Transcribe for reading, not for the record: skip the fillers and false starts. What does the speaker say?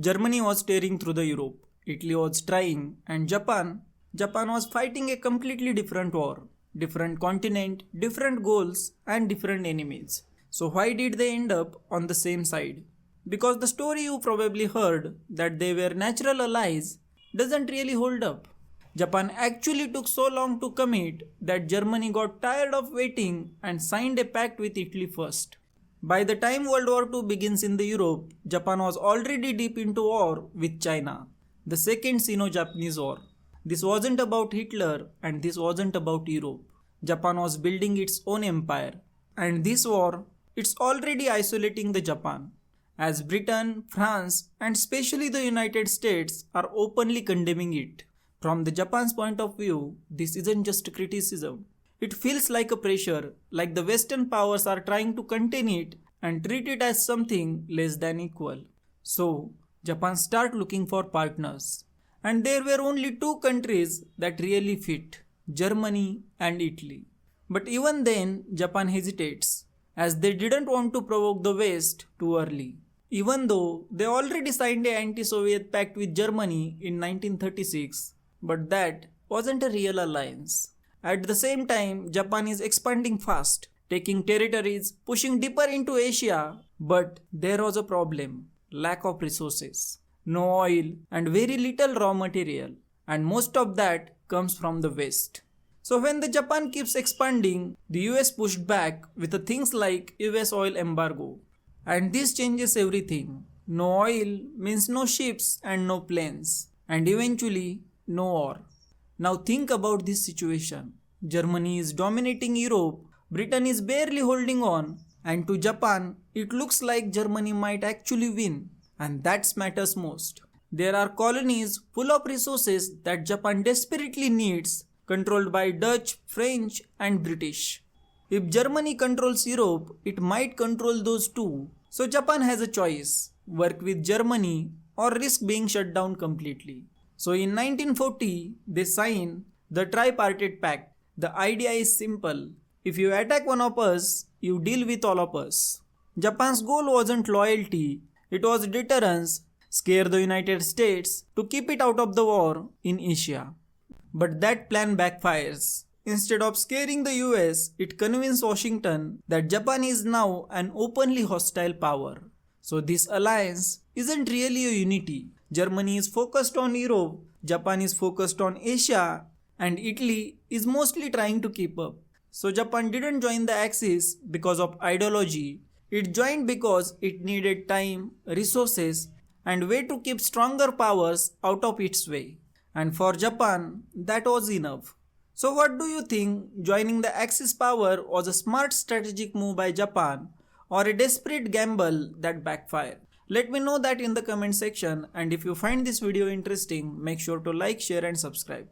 Germany was tearing through the Europe, Italy was trying, and Japan was fighting a completely different war. Different continent, different goals, and different enemies. So why did they end up on the same side? Because the story you probably heard that they were natural allies doesn't really hold up. Japan actually took so long to commit that Germany got tired of waiting and signed a pact with Italy first. By the time World War II begins in the Europe, Japan was already deep into war with China, the Second Sino-Japanese War. This wasn't about Hitler and this wasn't about Europe. Japan was building its own empire. And this war, it's already isolating the Japan, as Britain, France, and especially the United States are openly condemning it. From the Japan's point of view, this isn't just criticism. It feels like a pressure, like the Western powers are trying to contain it and treat it as something less than equal. So, Japan started looking for partners. And there were only two countries that really fit, Germany and Italy. But even then, Japan hesitates, as they didn't want to provoke the West too early. Even though they already signed an anti-Soviet pact with Germany in 1936, but that wasn't a real alliance. At the same time, Japan is expanding fast, taking territories, pushing deeper into Asia, but there was a problem, lack of resources. No oil and very little raw material, and most of that comes from the West. So when the Japan keeps expanding, the US pushed back with the things like US oil embargo. And this changes everything. No oil means no ships and no planes, and eventually no war. Now think about this situation. Germany is dominating Europe, Britain is barely holding on, and to Japan, it looks like Germany might actually win. And that matters most. There are colonies full of resources that Japan desperately needs, controlled by Dutch, French, and British. If Germany controls Europe, it might control those too. So Japan has a choice, work with Germany or risk being shut down completely. So in 1940, they sign the Tripartite Pact. The idea is simple. If you attack one of us, you deal with all of us. Japan's goal wasn't loyalty, it was deterrence, scare the United States to keep it out of the war in Asia. But that plan backfires. Instead of scaring the US, it convinced Washington that Japan is now an openly hostile power. So this alliance isn't really a unity. Germany is focused on Europe, Japan is focused on Asia, and Italy is mostly trying to keep up. So Japan didn't join the Axis because of ideology. It joined because it needed time, resources, and way to keep stronger powers out of its way. And for Japan, that was enough. So what do you think? Joining the Axis power was a smart strategic move by Japan or a desperate gamble that backfired? Let me know that in the comment section, and if you find this video interesting, make sure to like, share and subscribe.